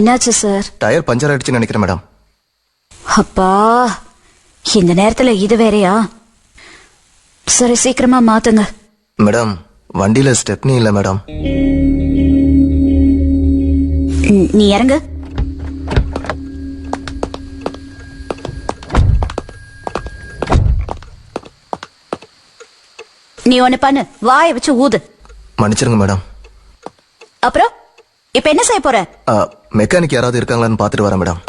என்னாச்சு sir? Tyre puncture ஆயிடுச்சுன்னு நினைக்கிறேன் மேடம். அப்பா, இந்த நேரத்துல இது வேறையா? சரி, சீக்கிரமா மாத்துங்க. மேடம், வண்டியில ஸ்டெப்னி இல்ல மேடம். நீ இறங்கு. நீ ஒண்ணு பண்ணு, வாயை வச்சு ஊது. மன்னிச்சிருங்க மேடம். அப்புறம் இப்ப என்ன செய்ய போற? மெக்கானிக் யாராவது இருக்காங்களான்னு பாத்துட்டு வரேன் மேடம்.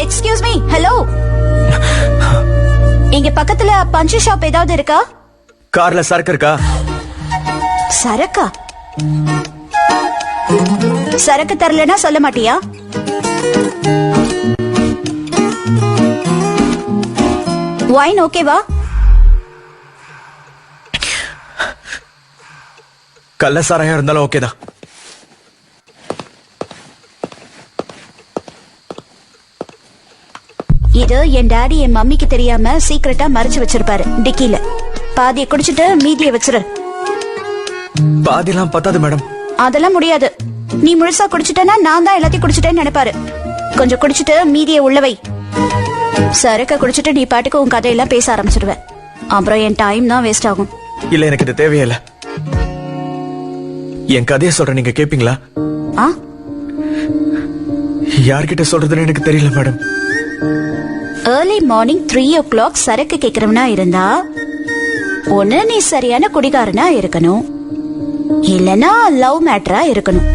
Excuse me, hello. இங்க பக்கத்துல பஞ்சு ஷாப் ஏதாவது இருக்கா? கார்ல சரக்கு இருக்கா? சரக்கா? சரக்கு தரலனா சொல்ல மாட்டியா? வைன் ஓகேவா? கள்ள சாராயம் இருந்தாலும் ஓகேதான். இது என் டாடி என் மம்மிக்கு தெரியாம சீக்கிரட்டா மறைச்சு வச்சிருப்பாரு டிக்கில. பாதியை குடிச்சிட்டு மீதியை வச்சிரு. பாதிலாம் பத்தாது மேடம். அதெல்லாம் முடியாது. நீ முழுசா குடிச்சிட்டனா நான் தான் எல்லாத்தையும் குடிச்சிட்டேன்னு நினைப்பாரு. கொஞ்சம் குடிச்சிட்டு மீதியை உள்ள வை. சரக்க குடிச்சிட்டு நீ பாட்டுக்கு உன் கதையெல்லாம் பேச ஆரம்பிச்சிடுவேன். அப்புறம் என் டைம் தான் வேஸ்ட் ஆகும். இல்ல, எனக்கு இது தேவையில்ல. என் கதையை சொல்ற, நீங்க கேப்பீங்களா? யார்கிட்ட சொல்றதுன்னு எனக்கு தெரியல மேடம். ஏர்லி மார்னிங் 3 o'clock சரக்கு கேக்குறவனா இருந்தா ஒண்ணு நீ சரியான குடிகாரனா இருக்கணும், இல்லனா லவ் மேட்டரா இருக்கணும்.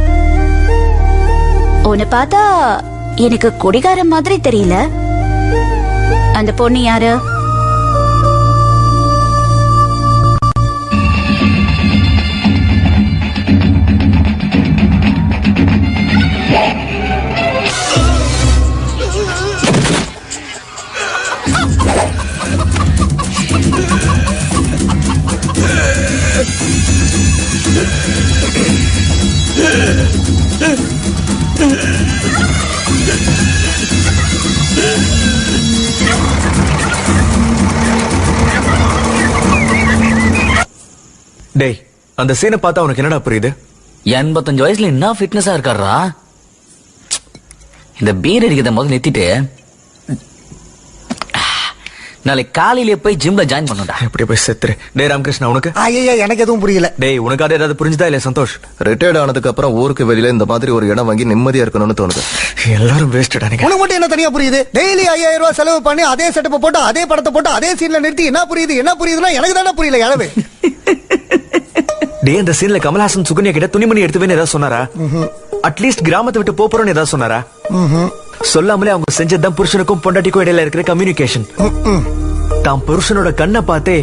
உன்னை பார்த்தா எனக்கு குடிகாரன் மாதிரி தெரியல. அந்த பொண்ணு யாரு? டேய், அந்த சீனை பார்த்தா உனக்கு என்னடா புரியுது? 85 வயசுல என்ன ஃபிட்னஸா இருக்காரா? இந்த பீர் அடிக்கிறத முதல்ல நிறுத்திட்டு நாளைக்கு காலையிலேயே போய் ஜிம்ல ஜாயின் பண்ணுடா. இப்படி போய் செத்துரு. டேய் ராமகிருஷ்ணா, உனக்கு? ஐயா, எனக்கு எதுவும் புரியல. டேய், உனக்கு அது ஏதாவது புரிஞ்சுதா இல்லையா சந்தோஷ்? ரிட்டையர்ட் ஆனதுக்கு அப்புறம் ஊருக்கு வெளியில இந்த மாதிரி ஒரு இடம் வாங்கி நிம்மதியா இருக்கணும்னு தோணுது. எல்லாரும் வேஸ்டடா. நீங்க உனக்கு மட்டும் என்ன தனியா புரியுது? டெய்லி 5000 ரூபாய் செலவு பண்ணி அதே செட்டப் போட்டு அதே படத்தை போட்டு அதே சீன்ல நிறுத்தி என்ன புரியுதுன்னா எனக்கு தானே புரியல. யாரவே டேய், அந்த சீன்ல கமல்ஹாசன் சுகன்யா கிட்ட துணிமணி எடுத்துவேன்னு ஏதாவது சொன்னாரா? அட்லீஸ்ட் கிராமத்தை விட்டு போறோம்னு ஏதாவது சொன்னாரா? சொல்லாமலே அவங்க செஞ்சதுதான் புருஷனுக்கும் பொண்டாட்டிக்கும் இடையில இருக்கிற கம்யூனிகேஷன். தான் புருஷனோட கண்ணை பார்த்தே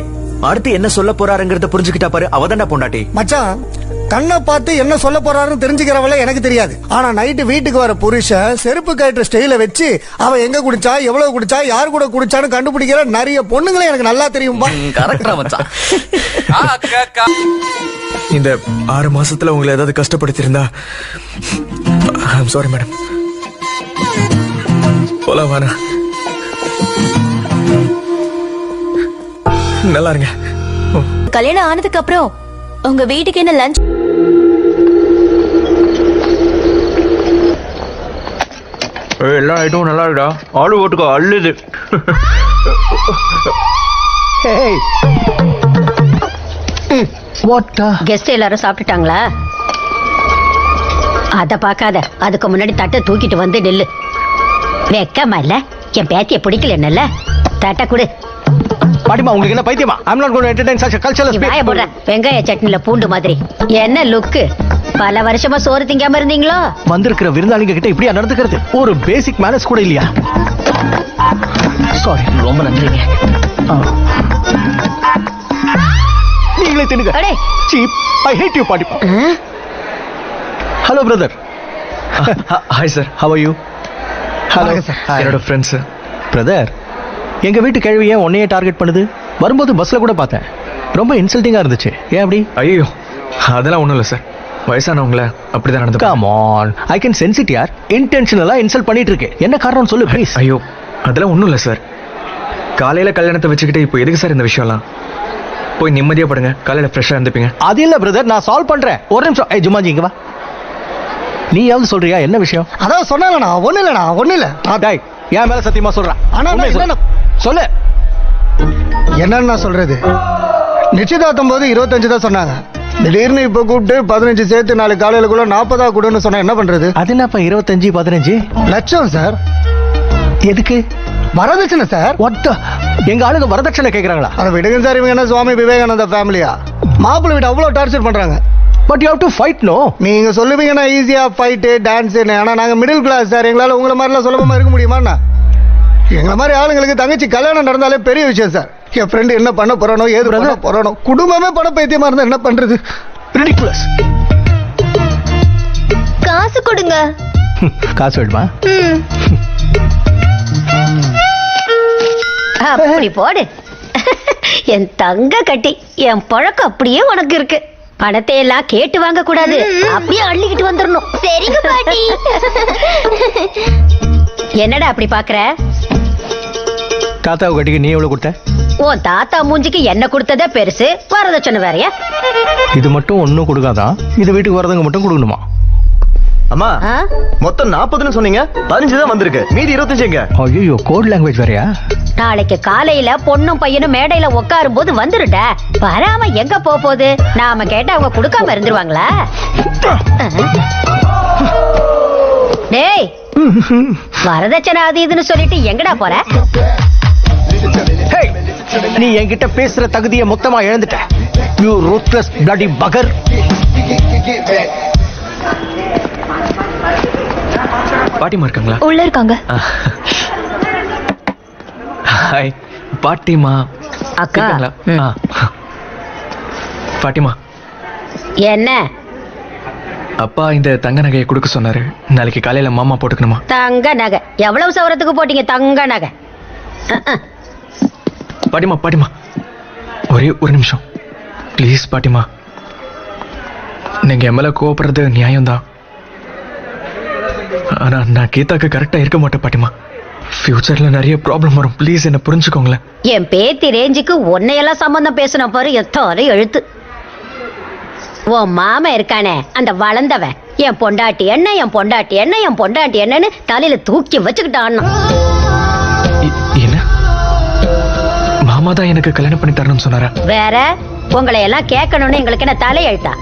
அடுத்து என்ன சொல்ல போறாருங்கிறத புரிஞ்சுக்கிட்டா பாரு, அவதான்டா பொண்டாட்டி. மச்சான், கண்ணை பார்த்து என்ன சொல்ல போறாருன்னு தெரிஞ்சுக்கிறவள எனக்கு தெரியாது. ஆனா நைட்டு வீட்டுக்கு வர புருஷன் செருப்பு கட்டுற ஸ்டைல வச்சு அவன் எங்க குடிச்சா, எவ்வளவு குடிச்சா, யார் கூட குடிச்சான்னு கண்டுபிடிக்கிற நிறைய பொண்ணுங்களே எனக்கு நல்லா தெரியும்பா. கரெக்டா மச்சான். இந்த 6 மாசத்துல உங்களை ஏதாவது கஷ்டப்படுத்திருந்தா ஐம் சாரி மேடம். போலாவானா? நல்லா இருங்க. கல்யாணம் ஆனதுக்கு அப்புறம் உங்க வீட்டுக்கு என்ன லஞ்ச்? எல்லா ஐட்டமும் நல்லா இருக்குடா. ஆளு ஓட்டுக்கோ, அள்ளுது. கெஸ்ட் எல்லாரும் சாப்பிட்டுட்டாங்களா? அத பாக்காத, அதுக்கு முன்னாடி தட்டை தூக்கிட்டு வந்து நெல்லு. வெக்கமா இல்ல? என் பேத்திய பிடிக்கல என்னல்ல? தட்டை குடு. பாட்டிமா, உங்களுக்கு என்ன பைத்தியமா? I'm not going to entertain such a cultural வாய போடுற. வெங்காய சட்னில பூண்டு மாதிரி என்ன லுக்கு? பல வருஷமா சோறு திங்காம இருந்தீங்களோ? வந்திருக்கிற விருந்தாளிங்க கிட்ட இப்படியா நடந்துக்கிறது? ஒரு பேசிக் மேனர்ஸ் கூட இல்லையா? சாரி. ரொம்ப நன்றிங்க. நீங்களே தின்னுங்க. சீப். I hate you, பாட்டிமா. Hello brother. Hi sir. How are you? Hello sir. என்னோட ஃப்ரெண்ட்ஸ். பிரதர், எங்க வீட்டு கேள்வி ஏன் உன்னையே டார்கெட் பண்ணுது? வரும்போது பஸ்ல கூட பார்த்தேன். ரொம்ப இன்சல்ட்டிங்கா இருந்துச்சு. ஏன் அப்படி? ஐயோ, அதெல்லாம் ஒண்ணும் இல்லை சார். வயசானவங்கள அப்படிதான் நடந்து come on I can sense it யார். இன்டென்ஷனலா இன்சல்ட் பண்ணிட்டு இருக்கு. என்ன காரணம் சொல்லு ப்ளீஸ். ஐயோ அதெல்லாம் ஒண்ணும் இல்ல சார். காலையில கல்யாணத்தை வச்சுக்கிட்டு இப்போ எதுக்கு சார் இந்த விஷயம்லாம்? போய் நிம்மதியா படுங்க, காலையில ஃப்ரெஷ்ஷா இருந்துப்பீங்க. அது இல்ல பிரதர், நான் சால்வ் பண்றேன். ஒரு நிமிஷம். ஏய் ஜுமாஜி இங்க வா. நீயாவது சொல்றியா என்ன விஷயம்? அதான் சொன்னாலண்ணா ஒண்ணு இல்ல டேய் என் மேல சத்தியமா சொல்றேன். ஆனா நான் உண்மையை என்னண்ணா சொல்லு. என்னன்னு நான் சொல்றது, நிச்சயதார்த்தம் போது 25 தான் சொன்னாங்க. திடீர்னு இப்ப கூப்பிட்டு 15 சேர்த்து நாளைக்கு காலையிலக்குள்ள 40 கொடுன்னு சொன்னா என்ன பண்றது? அது என்னப்பா 25 15 லட்சம் சார். எதுக்கு? வரதட்சணை சார். ஒட்ட எங்க ஆளுங்க வரதட்சணை கேக்குறாங்களா? அதை விடுங்க சார். இவங்க என்ன சுவாமி விவேகானந்த ஃபேமிலியா? மாப்பிள்ளை வீட்டு அவ்வளவு டார்ச்சர் பண்றாங்க. But you have to fight. No, நீங்க சொல்லுவீங்கன்னா ஈஸியா ஃபைட்டு டான்ஸ்னு. ஆனா நாங்க மிடில் கிளாஸ் சார். எங்களால உங்களை மாதிரிலாம் சுலபமா இருக்க முடியுமாண்ணா? எங்களை மாதிரி ஆளுங்களுக்கு தங்கச்சி கல்யாணம் நடந்தாலே பெரிய விஷயம் சார். என் ஃப்ரெண்டு என்ன பண்ண போறானோ ஏது பண்ண போறானோ, குடும்பமே பண பைத்தியமா இருந்தா என்ன பண்றது? ரிடிகுலஸ். காசு கொடுங்க. காசு வேணுமா? அப்படி போடு. என் தங்க கட்டி, என் பழக்கம் அப்படியே உனக்கு இருக்கு. பணத்தை எல்லாம் கேட்டு வாங்க கூடாது, அப்படியே அள்ளிக்கிட்டு வந்துடணும். சரிங்க பாட்டி. என்னடா அப்படி பாக்குற? தாத்தாவை கட்டிக்கு நீ எவ்வளவு கொடுத்த? உன் தாத்தா மூஞ்சிக்கு என்ன கொடுத்ததே பெருசு, வரதட்சணை வேறையா? இது மட்டும் ஒன்னும் கொடுக்காதான், இது வீட்டுக்கு வரதுங்க மட்டும் கொடுக்கணுமா? அம்மா ஆ? மொத்தம் 40ன்னு சொன்னீங்க, 15 தான் வந்திருக்கு. மீதி 25 எங்க? ஐயோ கோட் லாங்குவேஜ் வேறையா? நாளைக்கு காலையில பொண்ணும் பையனும் மேடையில உட்காரும் போது வந்துருடா. வராம எங்க போகுது? நாம கேட்டா அவங்க கொடுக்காம இருந்துருவாங்களா? டேய், வரதட்சணை அது இதுன்னு சொல்லிட்டு எங்கடா போற? Hey, நீ என்கிட்ட பேசுற தகுதியை மொத்தமா இழந்துட்ட. You ruthless bloody bugger. பாட்டிமா இருக்காங்களா? உள்ள இருக்காங்க. ஹாய் பாட்டிமா. அக்கா. இருக்காங்களா? பாட்டிமா, என்ன அப்பா இந்த தங்க நகையை கொடுக்க சொன்னாரு. நாளைக்கு காலையில மாமா போட்டுக்கணுமா? தங்க நகை எவ்வளவு சவரத்துக்கு போட்டீங்க தங்க நகை? பாட்டிமா பாட்டிமா, ஒரே ஒரு நிமிஷம் ப்ளீஸ் பாட்டிமா. நீங்க என் மேல கோவப்படுறது நியாயம்தான். ஆனா நான் கீதாக்கு கரெக்டா இருக்க மாட்டேன் பாட்டிமா. ஃபியூச்சர்ல நிறைய ப்ராப்ளம் வரும். ப்ளீஸ் என்ன புரிஞ்சுக்கோங்களேன். என் பேத்தி ரேஞ்சுக்கு உன்னையெல்லாம் சம்பந்தம் பேசணும் பாரு, எத்தாரும் எழுத்து. உன் மாமா இருக்கானே அந்த வளர்ந்தவன், என் பொண்டாட்டி என்ன என் பொண்டாட்டி என்ன என் பொண்டாட்டி என்னன்னு தலையில தூக்கி வச்சுக்கிட்டான். என்ன மாமா தான் எனக்கு கல்யாணம் பண்ணி தரணும்னு சொன்னாரா? வேற உங்களை எல்லாம் கேட்கணும்னு எங்களுக்கு என்ன தலையெழுத்தா?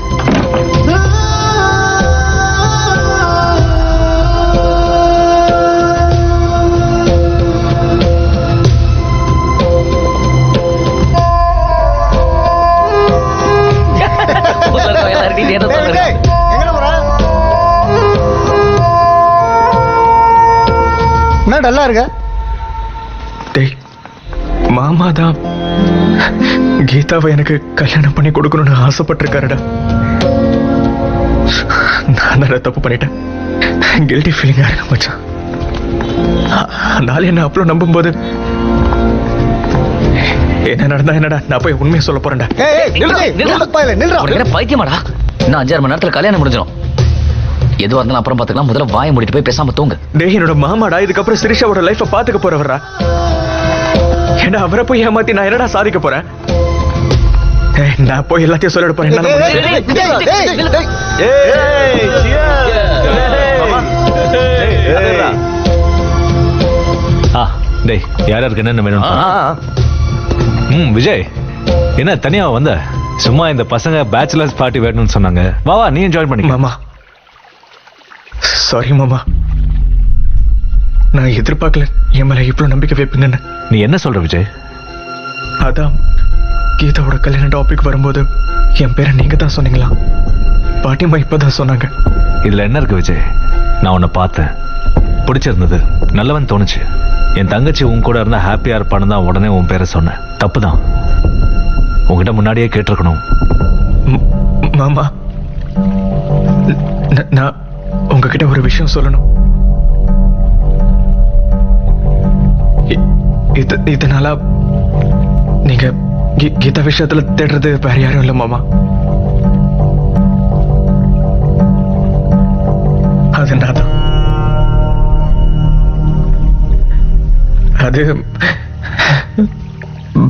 எங்கடா போற? என்ன டல்லா இருக்க? டேய், மாமா தான் கீதாவை எனக்கு கல்யாணம் பண்ணி கொடுக்கணும்னு ஆசைப்பட்டிருக்காருடா. நான் தான் தப்பு பண்ணிட்டேன். கில்ட்டி ஃபீலிங்கா இருக்கு மச்சான். நாளை என்ன அவ்வளோ நம்பும்போது என்ன நடந்தா என்னடா? நான் போய் உண்மையை சொல்ல போறேன்டா. உனக்கு என்ன பைத்தியமாடா? இன்னும் 5-6 மணி நேரத்துல கல்யாணம் முடிஞ்சிடும். எதுவா இருந்தாலும் அப்புறம் பாத்துக்கலாம். முதல்ல வாயை மூடிட்டு போய் பேசாம தூங்கு. டேய், என்னோட மாமாடா. இதுக்கப்புறம் சிரிஷாவோட லைஃப பாத்துக்க போறவரா? ஏன்னா அவரை போய் ஏமாத்தி நான் என்னடா சாதிக்க போறேன்? நான் போய் எல்லாத்தையும் சொல்லிட போறேன். டேய், யாருக்கு என்னென்ன வேணும்? விஜய், என்ன தனியா வந்த? சும்மா இந்த பசங்க பேச்சுலர்ஸ் பார்ட்டி வேணும்னு சொன்னாங்க. வா வா, நீ ஜாயின் பண்ணி. மாமா சாரி மாமா, நான் எதிர்பார்க்கல என் மேல இவ்வளவு நம்பிக்கை வைப்பீங்கன்னு. நீ என்ன சொல்ற விஜய்? அதான் கீதாவோட கல்யாண டாபிக் வரும்போது என் பேரை நீங்க தான் சொன்னீங்களா? பாட்டிமா இப்பதான் சொன்னாங்க. இதுல என்ன இருக்கு விஜய்? நான் உன்னை பார்த்தேன், பிடிச்சிருந்தது, நல்லவன் தோணுச்சு. என் தங்கச்சி உன் கூட இருந்தா ஹாப்பியா இருப்பான்னு தான் உடனே உன் பேரை சொன்னேன். தப்புதான், உங்ககிட்ட முன்னாடியே கேட்டிருக்கணும். மாமா, நான் உங்ககிட்ட ஒரு விஷயம் சொல்லணும். இதனால நீங்க கீதா விஷயத்துல தேடுறது வேற யாரும் இல்ல மாமா. அது நான் தான். அது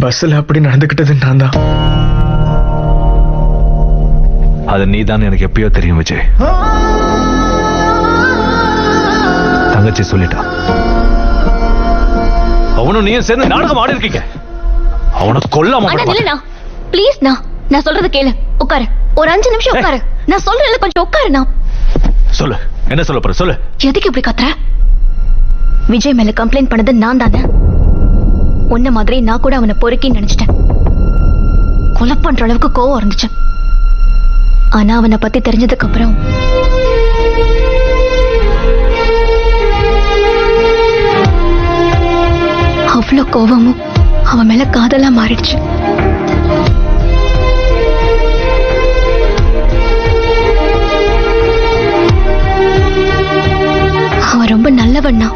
பஸ்ல அப்படி நடந்துகிட்டது நான் தான். அது நீதான் எனக்கு எப்பயோ தெரியும் விஜய். தங்கச்சி சொல்லிட்டா. அவனும் நீயும் சேர்ந்து நாடகம் ஆடி இருக்கீங்க. அவனை கொல்லாம அண்ணா விட மாட்டேன். நில்லுண்ணா ப்ளீஸ் நான் சொல்றது கேளு. உட்காரு, ஒரு 5 நிமிஷம் உட்காரு. நான் சொல்றேன்ல, கொஞ்சம் உட்காருண்ணா. சொல்லு, என்ன சொல்ல போற சொல்லு. எதுக்கு இப்படி கத்துற? விஜய் மேல கம்ப்ளைண்ட் பண்ணது நான் தானே. உன்ன மாதிரி நான் கூட அவனை பொறுக்கின்னு நினைச்சிட்டேன். கொலை பண்ற அளவுக்கு கோவம் இருந்துச்சு. ஆனா அவனை பத்தி தெரிஞ்சதுக்கு அப்புறம் அவ்வளவு கோவமும் அவன் மேல காதலா மாறிடுச்சு. அவன் ரொம்ப நல்லவண்ணா.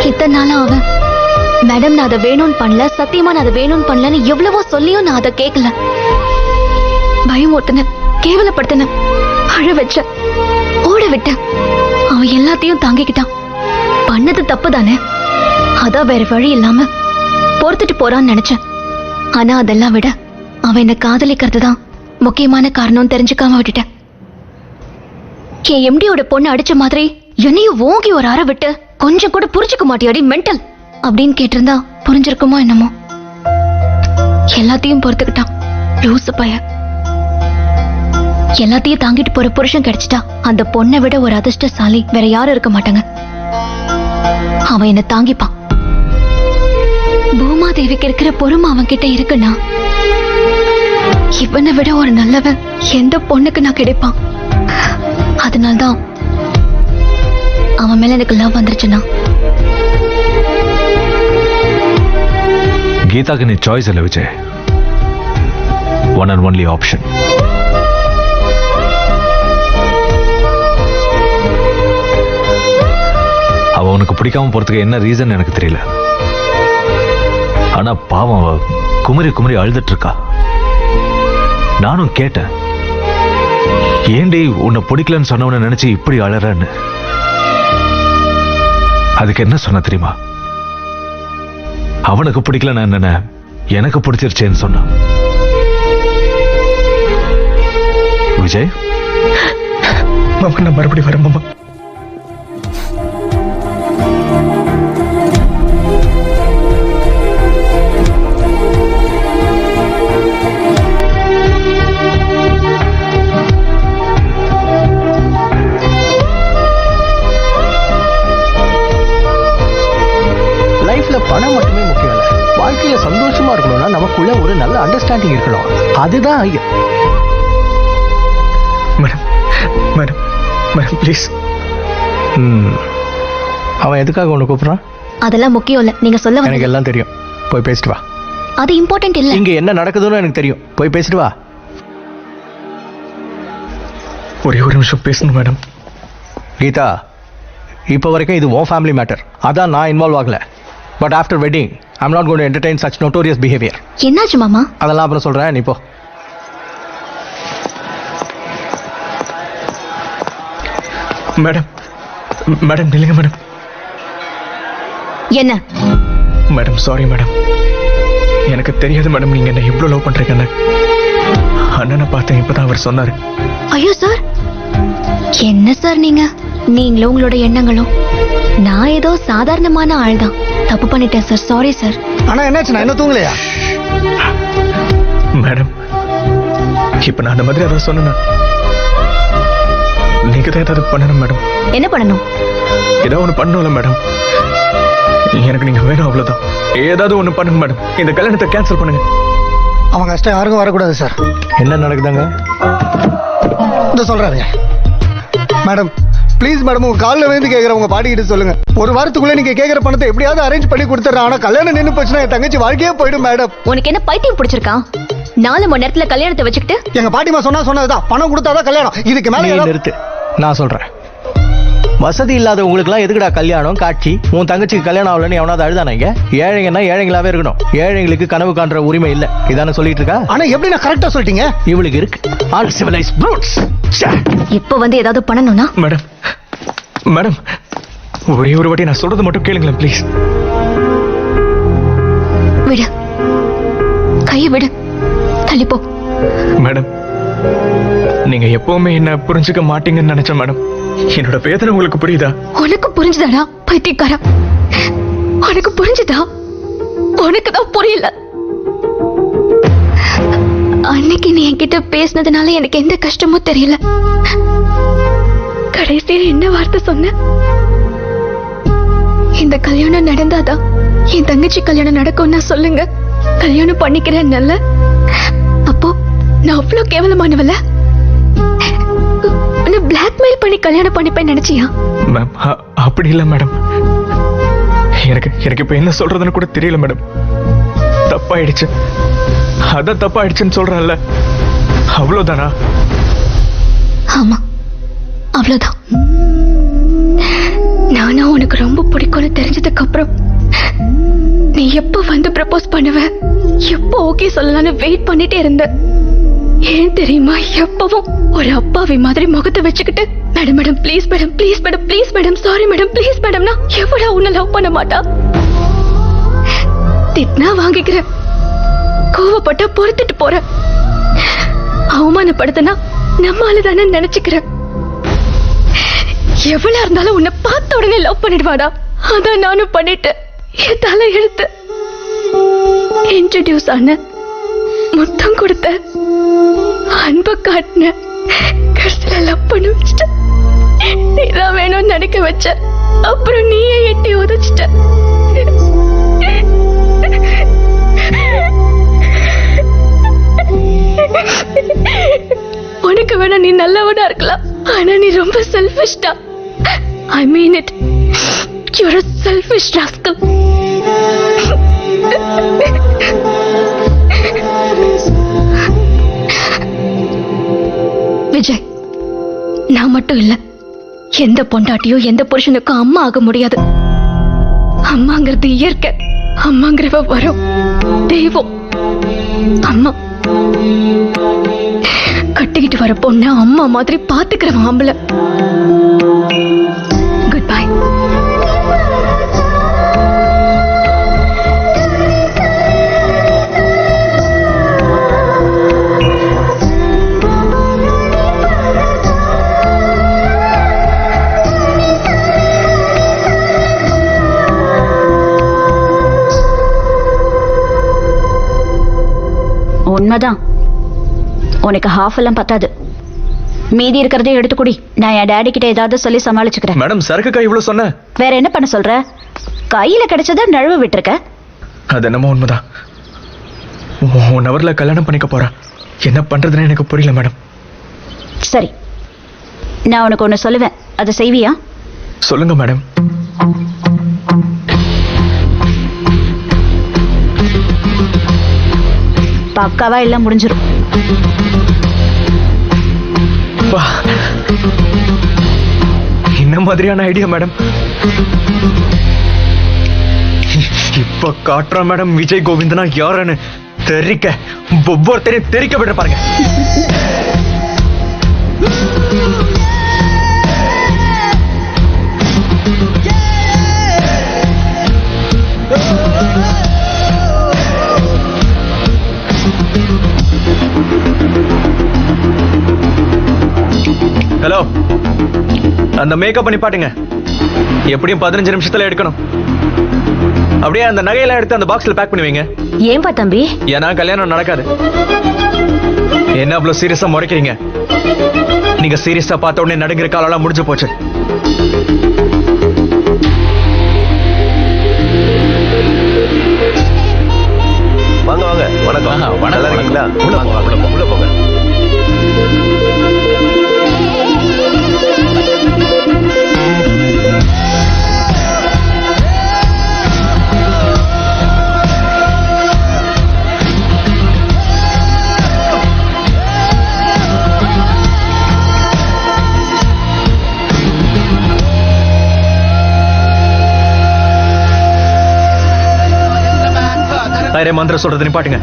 இத்தனை நாளா அவன் மேடம் நான் அதை வேணும்னு பண்ணல, சத்தியமா நான் அதை வேணும்னு பண்ணலன்னு எவ்வளவோ சொல்லியும் நான் அதை கேட்கல. பயமூட்டின, கேவலப்படுத்தின, அழ வச்ச, ஓட விட்ட. அவன் எல்லாத்தையும் தாங்கிக்கிட்டான். பண்ணது தப்பு தானே, அதான் வேற வழி இல்லாம பொறுத்துட்டு போறான்னு நினைச்சேன். ஆனா அதெல்லாம் விட அவன் என்ன காதலிக்கிறது தான் முக்கியமான காரணம் தெரிஞ்சுக்காம விட்டுட்டேன். என் எம்டியோட பொண்ணு அடிச்ச மாதிரி என்னையும் ஓங்கி ஒரு அறை விட்டு கொஞ்சம் கூட புரிஞ்சுக்க மாட்டியாடி மென்டல் அப்படின்னு கேட்டிருந்தா புரிஞ்சிருக்குமோ என்னமோ. எல்லாத்தையும் பொறுத்துக்கிட்டான் லூசு பையன். எல்லாத்தையும் தாங்கிட்டு போற புருஷன் கிடைச்சிட்டா அந்த பொண்ணை விட ஒரு அதிர்ஷ்டசாலி வேற யாரும் இருக்க மாட்டாங்க. அவன் என்ன தாங்கிப்பான். பூமாதேவிக்கு இருக்கிற பொறுமை அவன் கிட்ட இருக்குன்னா இவனை விட ஒரு நல்லவன் எந்த பொண்ணுக்கு நான் கிடைப்பான். அதனால்தான் அவன் மேல எனக்கு லவ் வந்துருச்சுன்னா. கீதாக்கு நீ சாய்ஸ் இல்லை Vijay. One and only option. அவ உனக்கு பிடிக்காம போறதுக்கு என்ன ரீசன் எனக்கு தெரியல. ஆனா பாவம் அவ குமரி குமரி அழுதுட்டு இருக்கா. நானும் கேட்டேன், ஏண்டி உன்னை பிடிக்கலன்னு சொன்னவன நினைச்சு இப்படி அழறன்னு. அதுக்கு என்ன சொன்ன தெரியுமா? அவனுக்கு பிடிக்கல நான் என்ன, எனக்கு பிடிச்சிருச்சேன்னு சொன்னான். விஜய் மாமா, நான் மறுபடியும் வரேன் மாமா. லைஃப்ல பணம் மட்டுமே முக்கியம் இல்ல. வாழ்க்கையில சந்தோஷமா இருக்கணும்னா நமக்குள்ள ஒரு நல்ல அண்டர்ஸ்டாண்டிங் இருக்கணும். அதுதான் மேடம் மேடம் மேடம் ப்ளீஸ். அவன் எதுக்காக உன்னை கூப்பிடுறான்? அதெல்லாம் முக்கியம் இல்ல, நீங்க சொல்ல எனக்கு வந்தது. எல்லாம் தெரியும். போய் பேசிட்டு வா. அது இம்பார்ட்டன்ட் இல்ல. இங்க என்ன நடக்குதுன்னு எனக்கு தெரியும். போய் பேசிட்டு வா. ஒரே ஒரு நிமிஷம் பேசணும் மேடம். கீதா, இப்போ வரைக்கும் இது உன் ஃபேமிலி மேட்டர். அதான் நான் இன்வால்வ் ஆகல. But after wedding I'm not going to entertain such notorious behaviour. என்னாச்சு மாமா? அதெல்லாம் அப்புறம் சொல்றேன், நீ போ. மேடம் மேடம் நில்லுங்க மேடம். என்ன மேடம் சாரி மேடம். எனக்கு தெரியாது மேடம் நீங்க என்ன இவ்வளவு லவ் பண்றீங்கன்னு. அண்ணனை பார்த்தேன், இப்பதான் அவர் சொன்னாரு. ஐயோ சார், என்ன சார் நீங்களும் உங்களோட எண்ணங்களும். நான் ஏதோ சாதாரணமான ஆள் தான், தப்பு பண்ணிட்டேன் சார். Sorry sir. ஆனா என்னாச்சு, நான் என்ன தூங்கலையா? மேடம் இப்ப நான் அந்த மாதிரி அதான் சொன்னேன். நீங்க தான் ஏதாவது பண்ணணும் மேடம். என்ன பண்ணணும்? ஏதோ ஒண்ணு பண்ணணும்ல மேடம். எனக்கு நீங்க வேணும், அவ்வளவுதான். ஏதாவது ஒண்ணு பண்ணுங்க மேடம். இந்த கல்யாணத்தை கேன்சல் பண்ணுங்க. அவங்க கஷ்டம் யாருக்கும் வரக்கூடாது சார். என்ன நடக்குதாங்க? இந்த சொல்றாருங்க மேடம். ப்ளீஸ் மேடம், உங்க காலில் விழுந்து கேட்குற உங்க பாட்டிக்கிட்ட சொல்லுங்க. ஒரு வாரத்துக்குள்ள நீங்க கேட்குற பணத்தை எப்படியாவது அரேஞ்ச் பண்ணி கொடுத்துட்றேன். ஆனா கல்யாணம் நின்று போச்சுன்னா என் தங்கச்சி வாழ்க்கையே போயிடும் மேடம். உனக்கு என்ன பைத்தியம் பிடிச்சிருக்கா? 4 மணி நேரத்துல கல்யாணத்தை வச்சுக்கிட்டு எங்க பாட்டிமா சொன்னதுதான், பணம் கொடுத்தாதான் கல்யாணம். இதுக்கு மேல நீ ஏதாவது- நிறுத்து, நான் சொல்றேன். வசதி இல்லாதவங்களுக்குலாம் எதுக்குடா கல்யாணம் காட்சி? உன் தங்கச்சிக்கு கல்யாணம் ஆகலன்னு எவனாவது அழுதானாங்க? ஏழைங்கன்னா ஏழைங்களாவே இருக்கணும். ஏழைங்களுக்கு கனவு காண்ற உரிமை இல்ல. இதானே சொல்லிட்டு இருக்கா? ஆனா எப்படி நான் கரெக்டா சொல்லிட்டீங்க? இவளுக்கு இருக்கு. All civilise fruits. இப்ப வந்து ஏதாவது பண்ணணும்னா மேடம் மேடம், ஒரே ஒரு வாட்டி நான் சொல்றது மட்டும் கேளுங்களேன் ப்ளீஸ். விடு, கையை விடு, தள்ளிப்போ. மேடம், நீங்க எப்பவுமே என்ன புரிஞ்சுக்க மாட்டீங்கன்னு நினைச்சேன் மேடம். என்னோட வேதனை உங்களுக்கு புரியுதா? உனக்கு புரிஞ்சுதாடா பைத்தியக்காரா? உனக்கு புரிஞ்சுதா? உனக்கு தான் புரியல. அன்னைக்கு நீ என்கிட்ட பேசினதுனால எனக்கு எந்த கஷ்டமும் தெரியல. கடைசியில என்ன வார்த்தை சொன்ன? இந்த கல்யாணம் நடந்தாதான் என் தங்கச்சி கல்யாணம் நடக்கும்னா சொல்லுங்க, கல்யாணம் பண்ணிக்கிறேன். நல்ல அப்போ நான் அவ்வளவு கேவலமானவல்ல? பிளாக்மெயில் பண்ணி கல்யாணம் பண்ணிப்பேன் நினைச்சியா? மேம், அப்படி இல்ல மேடம். எனக்கு இப்ப என்ன சொல்றதுன்னு கூட தெரியல மேடம். தப்பாயிடுச்சு, அதான் தப்பாயிடுச்சுன்னு சொல்றேன்ல, அவ்வளவுதானா? ஆமா, அவ்வளவுதான். நானா உனக்கு ரொம்ப பிடிக்கும்னு தெரிஞ்சதுக்கு அப்புறம் நீ எப்ப வந்து ப்ரப்போஸ் பண்ணுவ, எப்ப ஓகே சொல்லலாம்னு வெயிட் பண்ணிட்டே இருந்த. ஏன் தெரியுமா? எப்பவும் ஒரு அப்பாவி மாதிரி முகத்தை வச்சுக்கிட்டு madam madam please madam please madam please madam sorry madam please மேடம்னா எவ்வளவு உன்னை லவ் பண்ண மாட்டா? திட்னா வாங்கிக்கிற, கோவப்பட்டா பொறுத்துட்டு போற, அவமானப்படுத்தினா நம்மால தானே நினைச்சுக்கிற. எவ்வளவு இருந்தாலும் உன்னை பார்த்த உடனே லவ் பண்ணிடுவாடா. அதான் நானும் பண்ணிட்டேன். என் தலை எழுத்து இன்ட்ரடியூஸ் ஆன, முத்தம் கொடுத்த, அன்பை காட்டின, கடைசியில லவ் பண்ண வச்சுட்ட. நீதான் வேணும்னு நினைக்க வச்ச, அப்புறம் நீயே எட்டி உதச்சிட்ட. உனக்கு வேணா நீ நல்லவனா இருக்கலாம், ஆனா நீ ரொம்ப செல்ஃபிஷ்டா. I mean it. You're a selfish rascal. Vijay, நான் மட்டும் இல்ல, எந்த பொண்டாட்டியோ எந்த புருஷனுக்கும் அம்மா ஆக முடியாது. அம்மாங்கிறது இயற்கை, அம்மாங்கிறவ வரும் தெய்வம். அம்மா கட்டிக்கிட்டு வர பொண்ணு அம்மா மாதிரி பாத்துக்கிறவன் ஆம்பளை. Good bye. உண்மைதான், உனக்கு ஹாஃப் எல்லாம் பத்தாது. மீதி இருக்கிறதே எடுத்து குடி. நான் என் டாடி கிட்ட ஏதாவது சொல்லி சமாளிச்சுக்கிறேன். மேடம், சரக்குக்கா இவ்வளவு சொன்ன? வேற என்ன பண்ண சொல்ற? கையில கிடைச்சத நழுவ விட்டுருக்க. அது என்னமோ உண்மைதான். 1 hourல கல்யாணம் பண்ணிக்க போறா. என்ன பண்றதுன்னு எனக்கு புரியல மேடம். சரி, நான் உனக்கு ஒண்ணு சொல்லுவேன், அதை செய்வியா? சொல்லுங்க மேடம். பக்காவா எல்லாம் முடிஞ்சிடும். என்ன மாதிரியான ஐடியா மேடம்? இப்ப காட்டுறோம் மேடம் விஜய் கோவிந்தனா யாருன்னு. தெரிக்க ஒவ்வொருத்தரையும் தெரிக்க விட பாருங்க. ஹலோ, அந்த மேக்கப் பண்ணி பாட்டுங்க. எப்படியும் 15 நிமிஷத்துல எடுக்கணும். அப்படியே அந்த நகையெல்லாம் எடுத்து அந்த பாக்ஸ்ல பேக் பண்ணி வைங்க. ஏன்பா தம்பி? ஏன்னா கல்யாணம் நடக்காது. என்ன அவ்வளவு சீரியஸா முறைக்கிறீங்க? நீங்க சீரியஸா பார்த்த உடனே நடுங்கிற காலெல்லாம் முடிஞ்சு போச்சு. வாங்க வாங்க. வணக்கம். நல்லா இருக்கீங்களா? உள்ள போங்க, உள்ள போங்க. அரே மந்திரம் சொல்றது நிப்பாட்டுங்க.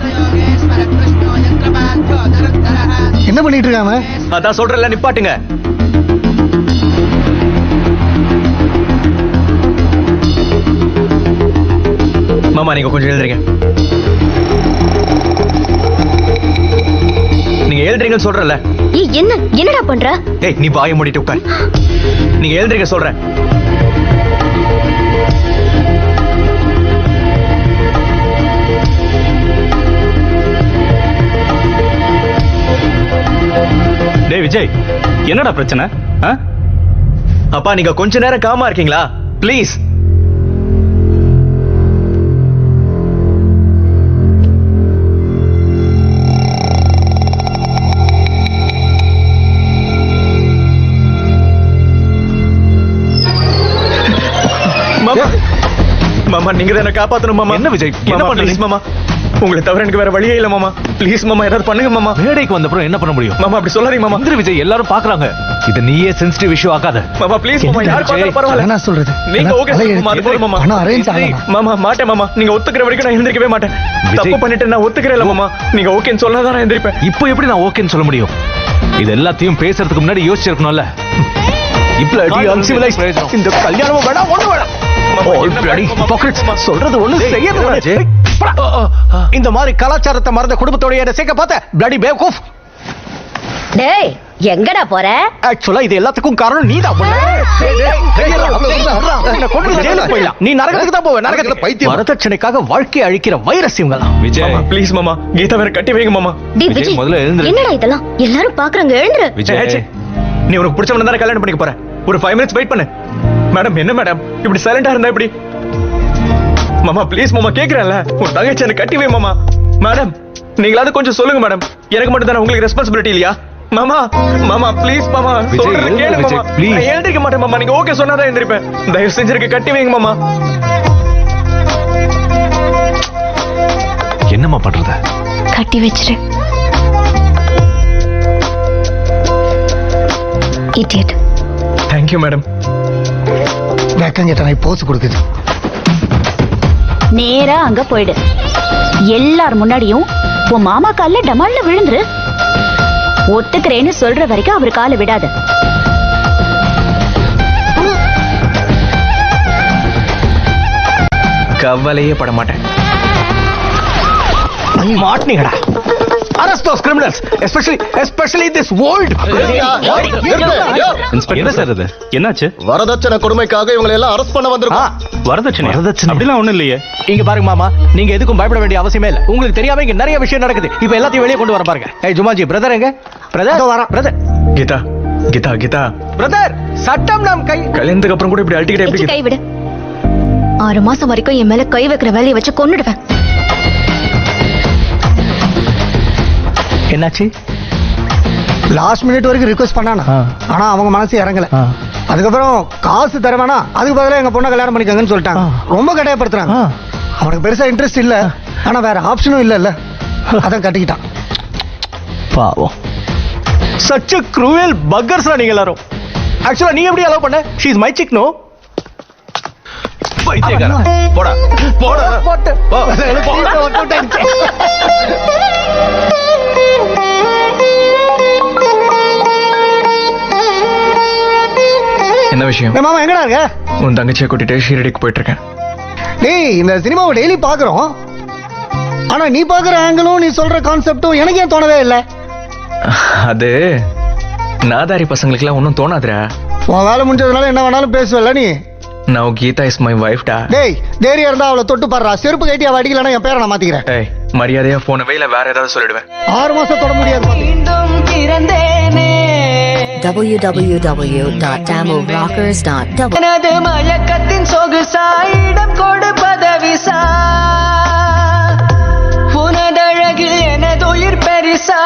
என்ன பண்ணிட்டு இருக்காம? அதான் சொல்றல நிப்பாட்டுங்க. மாமா நீங்க கொஞ்சம் எழுதுறீங்க. நீங்க எழுதுறீங்கன்னு சொல்றல. ஏய் என்னடா பண்ற? ஏய் நீ வாயை மூடிட்டு உட்கார். நீங்க எழுதுறீங்க சொல்றேன். டேய் விஜய், என்னடா பிரச்சனை? அப்பா நீங்க கொஞ்ச நேரம் காமா இருக்கீங்களா ப்ளீஸ்? மாமா மாமா நீங்க தான் என்ன காப்பாத்தணும் மாமா. என்ன விஜய், என்ன பண்றீங்க மாமா? உங்களை தவிர எனக்கு வேற வழியே இல்ல மாமா. ப்ளீஸ் மாமா ஏதாவது பண்ணுங்க மாமா. மேடைக்கு வந்தப்புறம் என்ன பண்ண முடியும்? மாமா அப்படி சொல்லாதீங்க மாமா. மந்திர விஜய் எல்லாரும் பாக்குறாங்க. இத நீயே சென்சிட்டிவ் இஷ்யூ ஆகாத. மாமா ப்ளீஸ் மாமா யார் பார்த்தாலும் பரவாயில்ல. என்ன சொல்றது? நீங்க ஓகே மாமா அது போதும் மாமா. பணம் அரேஞ்ச் ஆகலாம். மாமா மாட்டேன் மாமா. நீங்க ஒத்துக்கிற வரைக்கும் நான் எந்திரிக்கவே மாட்டேன். விஜய். தப்பு பண்ணிட்டு நான் ஒத்துக்கிறேன் மாமா. நீங்க ஓகேன்னு சொன்னாதான் நான் எந்திரிப்பேன். இப்போ எப்படி நான் ஓகேன்னு சொல்ல முடியும்? இது எல்லாத்தையும் பேசுறதுக்கு முன்னாடி யோசிச்சிருக்கணும்ல. Bloody uncivilized. இந்த கல்யாணமும் வேணாம் ஒண்ணு வேணாம். சொல்றது ஒண்ணு செய்யறது. இந்த மாதிரி கலாச்சாரத்தை மறந்த குடும்பத்தோட என்ன சேர்க்க பார்த்த பிளடி பேவகூஃப். டேய் எங்கடா போற? ஆக்சுவலா இது எல்லாத்துக்கும் காரணம் நீதான். நீ நரகத்துக்கு தான் போவ. நரகத்துல பைத்தியம். வரதட்சணைக்காக வாழ்க்கையை அழிக்கிற வைரஸ் இவங்கலாம். விஜய் ப்ளீஸ் மாமா கீதா வேற கட்டி வைங்க மாமா. டேய் விஜய், விஜய் முதல்ல எழுந்திரு. என்னடா இதெல்லாம்? எல்லாரும் பாக்குறாங்க, எழுந்துரு. விஜய் நீ உனக்கு பிடிச்சவன தானே கல்யாணம் பண்ணிக்க போற. ஒரு 5 minutes வெயிட் பண்ணு. மேடம் என்ன மேடம் இப்படி சைலண்டா இருந்தா எப்படி? மாமா ப்ளீஸ் மாமா கேக்குறேன்ல. உன் தங்கச்சி எனக்கு கட்டி வை மாமா. மேடம் நீங்களாவது கொஞ்சம் சொல்லுங்க மேடம். எனக்கு மட்டும் தானே உங்களுக்கு ரெஸ்பான்சிபிலிட்டி இல்லையா? மாமா மாமா ப்ளீஸ் மாமா விஜய், சொல்றது எழுந்திரு கேளு விஜய், மாமா. please. நான் எழுந்திருக்க மாட்டேன் மாமா. நீங்க ஓகே சொன்னாதான் எழுந்திருப்பேன். தயவு செஞ்சு எனக்கு கட்டி வைங்க மாமா. என்னம்மா பண்றது? கட்டி வச்சிரு. இடியட். Thank you madam. வெக்கங்கிட்ட போஸ் கொடுக்குது. நேரா அங்க போயிடு. எல்லார் முன்னாடியும் உன் மாமா கால்ல டமால்ல விழுந்துரு. ஒத்துக்கிறேன்னு சொல்ற வரைக்கும் அவர் காலை விடாத. கவலையே பட மாட்டேன். மாட்டினீங்கடா. Arrest those criminals, especially this old. என்ன சார் இது? என்னாச்சு? வரதட்சணை கொடுமைக்காக இவங்களை எல்லாம் அரெஸ்ட் பண்ண வந்திருக்கோம். வரதட்சணை வரதட்சணை. அப்படிலாம் ஒண்ணும் இல்லையே. இங்க பாருங்க மாமா, நீங்க எதுக்கும் பயப்பட வேண்டிய அவசியமே இல்ல. உங்களுக்கு தெரியாம இங்க நிறைய விஷயம் நடக்குது. இப்ப எல்லாத்தையும் வெளியே கொண்டு வர பாருங்க. ஏய் ஜுமாஜி பிரதர் எங்க? பிரதர் வரா. பிரதர் கீதா கீதா கீதா பிரதர் சட்டம் நாம் கை. கல்யாணத்துக்கு அப்புறம் கூட இப்படி அல்டிக்கிட்டே வச்சு எப்படி? கை விடு. 6 மாசம் வரைக்கும் என் மேல கை வைக்கிற வேலையை வச்சு கொன்னுடுவேன். என்னாச்சு? லாஸ்ட் மினிட் வரைக்கும் ரிக்வெஸ்ட் பண்ணானா, ஆனா அவங்க மனசு இறங்கல. அதுக்கப்புறம் காசு தரவேனா, அதுக்கு பதிலா எங்க பொண்ணை கல்யாணம் பண்ணிக்கங்கன்னு சொல்லிட்டாங்க. ரொம்ப கட்டாயப்படுத்துறாங்க. அவனுக்கு பெருசா இன்ட்ரெஸ்ட் இல்ல, ஆனா வேற ஆப்ஷனும் இல்ல. அதான் கட்டிக்கிட்டான். பாவம். சச் a cruel buggers நீங்க எல்லாரும். ஆக்சுவலா நீ எப்படி அலோவ் பண்ண? she is my chick, no? பைத்தியக்காரா. போடா போடா என்ன விஷயம்? மாமா எங்கடா இருக்க? உன் தங்கச்சியை கூட்டிட்டு ஷீரடிக்கு போயிட்டு இருக்கேன். டேய் இந்த சினிமாவை டெய்லி பாக்குறோம், ஆனா நீ பாக்குற ஆங்கிளும் நீ சொல்ற கான்செப்டும் எனக்கு ஏன் தோணவே இல்லை? அது நாதாரி பசங்களுக்குலாம் ஒன்றும் தோணாதுடா. உன் வேலை முடிஞ்சதுனால என்ன வேணாலும் பேசுவல நீ. Now Geeta is my wife டா. டேய் தைரியம் இருந்தா அவளை தொட்டு பாடுறா. செருப்பு கட்டி அவ அடிக்கலனா என் பேரை நான் மாத்திக்கிறேன். ஏய் மரியாதையா போன வேல வேற ஏதாவது சொல்லிடுவேன். 6 மாசம் தொட முடியாது. www.tamilrockers.com எனது மயக்கத்தின் சொகுசாயிடம் கொடு பதவிசா உனதழகில் எனது உயிர் பெரிசா